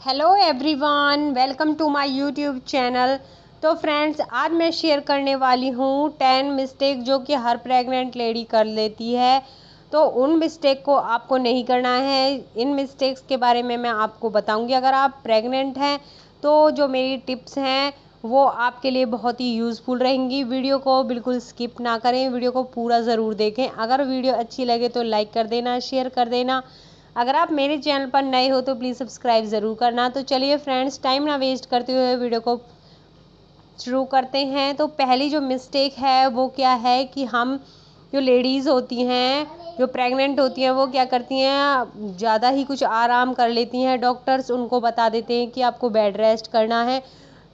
Hello everyone, welcome to my YouTube channel. तो friends, आज मैं शेयर करने वाली हूँ 10 मिस्टेक जो कि हर प्रेग्नेंट लेडी कर लेती है। तो उन मिस्टेक को आपको नहीं करना है। इन मिस्टेक्स के बारे में मैं आपको बताऊंगी। अगर आप प्रेग्नेंट हैं तो जो मेरी टिप्स हैं वो आपके लिए बहुत ही यूज़फुल रहेंगी। वीडियो को बिल्कुल स्किप ना करें, वीडियो को पूरा ज़रूर देखें। अगर वीडियो अच्छी लगे तो लाइक कर देना, शेयर कर देना। अगर आप मेरे चैनल पर नए हो तो प्लीज़ सब्सक्राइब ज़रूर करना। तो चलिए फ्रेंड्स, टाइम ना वेस्ट करते हुए वीडियो को शुरू करते हैं। तो पहली जो मिस्टेक है वो क्या है कि हम जो लेडीज़ होती हैं, जो प्रेग्नेंट होती हैं, वो क्या करती हैं, ज़्यादा ही कुछ आराम कर लेती हैं। डॉक्टर्स उनको बता देते हैं कि आपको बेड रेस्ट करना है।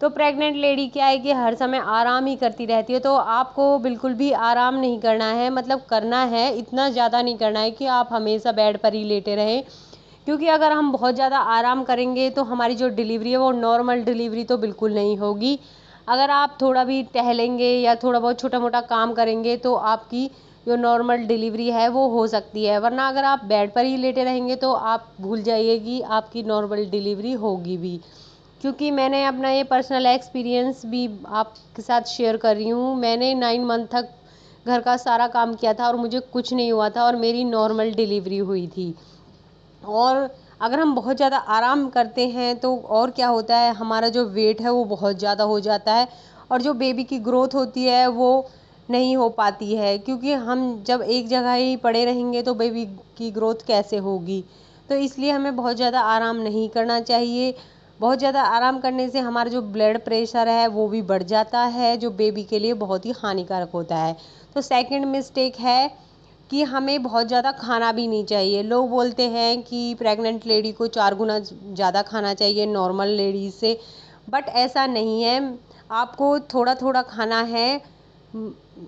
तो प्रेग्नेंट लेडी क्या है कि हर समय आराम ही करती रहती है। तो आपको बिल्कुल भी आराम नहीं करना है, मतलब करना है, इतना ज़्यादा नहीं करना है कि आप हमेशा बेड पर ही लेटे रहें। क्योंकि अगर हम बहुत ज़्यादा आराम करेंगे तो हमारी जो डिलीवरी है वो नॉर्मल डिलीवरी तो बिल्कुल नहीं होगी। अगर आप थोड़ा भी टहलेंगे या थोड़ा बहुत छोटा मोटा काम करेंगे तो आपकी जो नॉर्मल डिलीवरी है वो हो सकती है। वरना अगर आप बेड पर ही लेटे रहेंगे तो आप भूल जाइए कि आपकी नॉर्मल डिलीवरी होगी भी। क्योंकि मैंने अपना ये पर्सनल एक्सपीरियंस भी आपके साथ शेयर कर रही हूँ। मैंने 9 मंथ तक घर का सारा काम किया था और मुझे कुछ नहीं हुआ था और मेरी नॉर्मल डिलीवरी हुई थी। और अगर हम बहुत ज़्यादा आराम करते हैं तो और क्या होता है, हमारा जो वेट है वो बहुत ज़्यादा हो जाता है और जो बेबी की ग्रोथ होती है वो नहीं हो पाती है। क्योंकि हम जब एक जगह ही पड़े रहेंगे तो बेबी की ग्रोथ कैसे होगी। तो इसलिए हमें बहुत ज़्यादा आराम नहीं करना चाहिए। बहुत ज़्यादा आराम करने से हमारा जो ब्लड प्रेशर है वो भी बढ़ जाता है, जो बेबी के लिए बहुत ही हानिकारक होता है। तो सेकंड मिस्टेक है कि हमें बहुत ज़्यादा खाना भी नहीं चाहिए। लोग बोलते हैं कि प्रेग्नेंट लेडी को 4 गुना ज़्यादा खाना चाहिए नॉर्मल लेडी से, बट ऐसा नहीं है। आपको थोड़ा थोड़ा खाना है।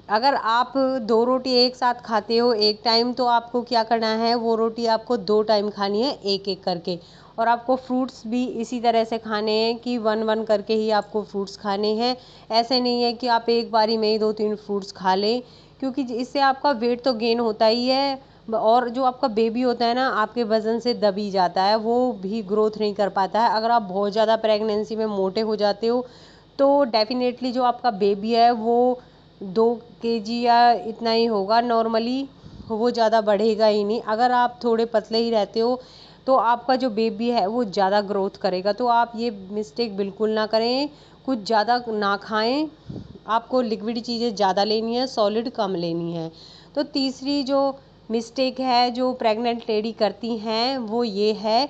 अगर आप 2 रोटी एक साथ खाते हो एक टाइम, तो आपको क्या करना है, वो रोटी आपको 2 टाइम खानी है, एक एक करके। और आपको फ्रूट्स भी इसी तरह से खाने हैं कि 1-1 करके ही आपको फ्रूट्स खाने हैं। ऐसे नहीं है कि आप एक बारी में ही 2-3 फ्रूट्स खा लें, क्योंकि इससे आपका वेट तो गेन होता ही है और जो आपका बेबी होता है ना, आपके वज़न से दबी जाता है, वो भी ग्रोथ नहीं कर पाता है। अगर आप बहुत ज़्यादा प्रेगनेंसी में मोटे हो जाते हो तो डेफिनेटली जो आपका बेबी है वो 2 kg या इतना ही होगा नॉर्मली, वो ज़्यादा बढ़ेगा ही नहीं। अगर आप थोड़े पतले ही रहते हो तो आपका जो बेबी है वो ज़्यादा ग्रोथ करेगा। तो आप ये मिस्टेक बिल्कुल ना करें, कुछ ज़्यादा ना खाएं। आपको लिक्विड चीज़ें ज़्यादा लेनी है, सॉलिड कम लेनी है। तो तीसरी जो मिस्टेक है जो प्रेग्नेंट लेडी करती हैं वो ये है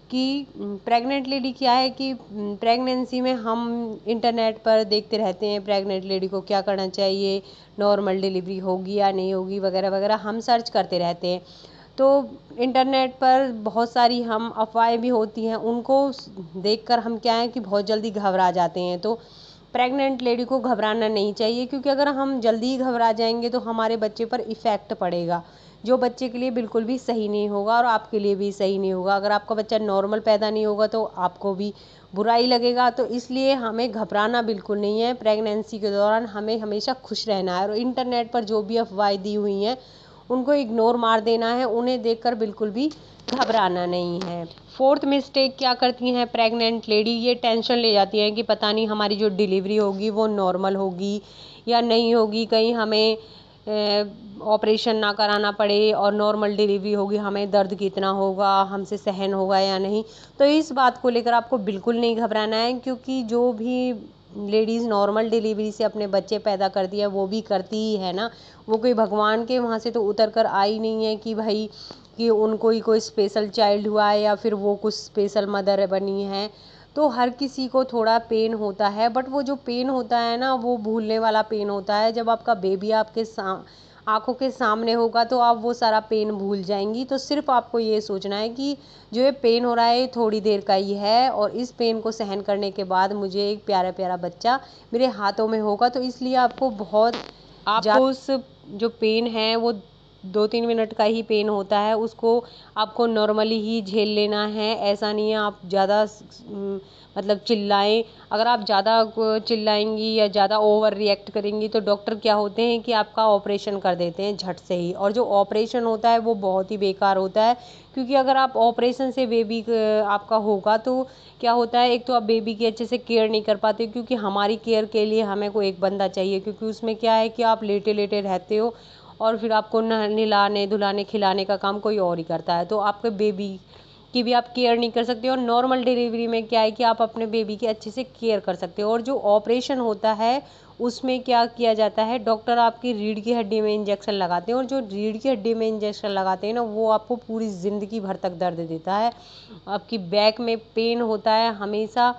कि प्रेग्नेंट लेडी क्या है कि प्रेगनेंसी में हम इंटरनेट पर देखते रहते हैं प्रेग्नेंट लेडी को क्या करना चाहिए, नॉर्मल डिलीवरी होगी या नहीं होगी वगैरह वगैरह, हम सर्च करते रहते हैं। तो इंटरनेट पर बहुत सारी हम अफवाहें भी होती हैं, उनको देखकर हम क्या है कि बहुत जल्दी घबरा जाते हैं। तो प्रेग्नेंट लेडी को घबराना नहीं चाहिए, क्योंकि अगर हम जल्दी घबरा जाएंगे तो हमारे बच्चे पर इफ़ेक्ट पड़ेगा, जो बच्चे के लिए बिल्कुल भी सही नहीं होगा और आपके लिए भी सही नहीं होगा। अगर आपका बच्चा नॉर्मल पैदा नहीं होगा तो आपको भी बुरा ही लगेगा। तो इसलिए हमें घबराना बिल्कुल नहीं है। प्रेगनेंसी के दौरान हमें हमेशा खुश रहना है और इंटरनेट पर जो भी अफवाहें दी हुई हैं उनको इग्नोर मार देना है, उन्हें देखकर बिल्कुल भी घबराना नहीं है। फोर्थ मिस्टेक क्या करती हैं प्रेग्नेंट लेडी, ये टेंशन ले जाती हैं कि पता नहीं हमारी जो डिलीवरी होगी वो नॉर्मल होगी या नहीं होगी, कहीं हमें ऑपरेशन ना कराना पड़े और नॉर्मल डिलीवरी होगी, हमें दर्द कितना होगा, हमसे सहन होगा या नहीं। तो इस बात को लेकर आपको बिल्कुल नहीं घबराना है, क्योंकि जो भी लेडीज़ नॉर्मल डिलीवरी से अपने बच्चे पैदा करती है वो भी करती ही है ना। वो कोई भगवान के वहाँ से तो उतर कर आई नहीं है कि भाई कि उनको ही कोई स्पेशल चाइल्ड हुआ है या फिर वो कुछ स्पेशल मदर बनी है। तो हर किसी को थोड़ा पेन होता है, बट वो जो पेन होता है ना वो भूलने वाला पेन होता है। जब आपका बेबी आपके आंखों के सामने होगा तो आप वो सारा पेन भूल जाएंगी। तो सिर्फ आपको ये सोचना है कि जो ये पेन हो रहा है ये थोड़ी देर का ही है और इस पेन को सहन करने के बाद मुझे एक प्यारा प्यारा बच्चा मेरे हाथों में होगा। तो इसलिए आपको बहुत आपको उस जो पेन है वो 2-3 मिनट का ही पेन होता है, उसको आपको नॉर्मली ही झेल लेना है। ऐसा नहीं है आप ज़्यादा मतलब चिल्लाएं। अगर आप ज़्यादा चिल्लाएंगी या ज़्यादा ओवर रिएक्ट करेंगी तो डॉक्टर क्या होते हैं कि आपका ऑपरेशन कर देते हैं झट से ही। और जो ऑपरेशन होता है वो बहुत ही बेकार होता है, क्योंकि अगर आप ऑपरेशन से बेबी आपका होगा तो क्या होता है, एक तो आप बेबी की अच्छे से केयर नहीं कर पाते, क्योंकि हमारी केयर के लिए हमें को एक बंदा चाहिए, क्योंकि उसमें क्या है कि आप लेटे लेटे रहते हो और फिर आपको नहलाने धुलाने खिलाने का काम कोई और ही करता है, तो आपके बेबी की भी आप केयर नहीं कर सकते। और नॉर्मल डिलीवरी में क्या है कि आप अपने बेबी की अच्छे से केयर कर सकते हो। और जो ऑपरेशन होता है उसमें क्या किया जाता है, डॉक्टर आपकी रीढ़ की हड्डी में इंजेक्शन लगाते हैं, और जो रीढ़ की हड्डी में इंजेक्शन लगाते हैं ना, वो आपको पूरी ज़िंदगी भर तक दर्द देता है। आपकी बैक में पेन होता है हमेशा,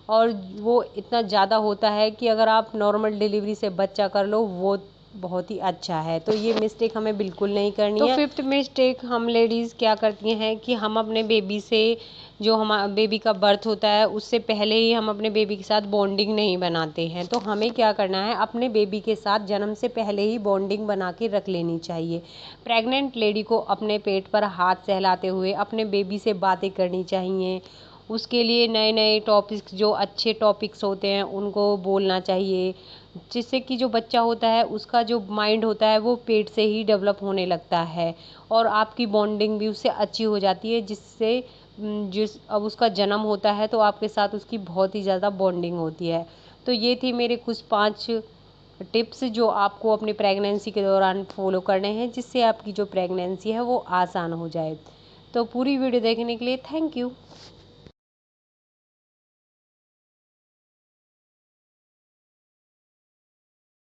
और वो इतना ज़्यादा होता है कि अगर आप नॉर्मल डिलीवरी से बच्चा कर लो वो बहुत ही अच्छा है। तो ये मिस्टेक हमें बिल्कुल नहीं करनी है। तो फिफ्थ मिस्टेक हम लेडीज़ क्या करती हैं कि हम अपने बेबी से, जो हमारा बेबी का बर्थ होता है उससे पहले ही हम अपने बेबी के साथ बॉन्डिंग नहीं बनाते हैं। तो हमें क्या करना है, अपने बेबी के साथ जन्म से पहले ही बॉन्डिंग बना के रख लेनी चाहिए। प्रेग्नेंट लेडी को अपने पेट पर हाथ सहलाते हुए अपने बेबी से बातें करनी चाहिए। उसके लिए नए नए टॉपिक्स, जो अच्छे टॉपिक्स होते हैं उनको बोलना चाहिए, जिससे कि जो बच्चा होता है उसका जो माइंड होता है वो पेट से ही डेवलप होने लगता है, और आपकी बॉन्डिंग भी उससे अच्छी हो जाती है, जिससे अब उसका जन्म होता है तो आपके साथ उसकी बहुत ही ज़्यादा बॉन्डिंग होती है। तो ये थी मेरे कुछ 5 टिप्स जो आपको अपनी प्रेगनेंसी के दौरान फॉलो करने हैं, जिससे आपकी जो प्रेगनेंसी है वो आसान हो जाए। तो पूरी वीडियो देखने के लिए थैंक यू।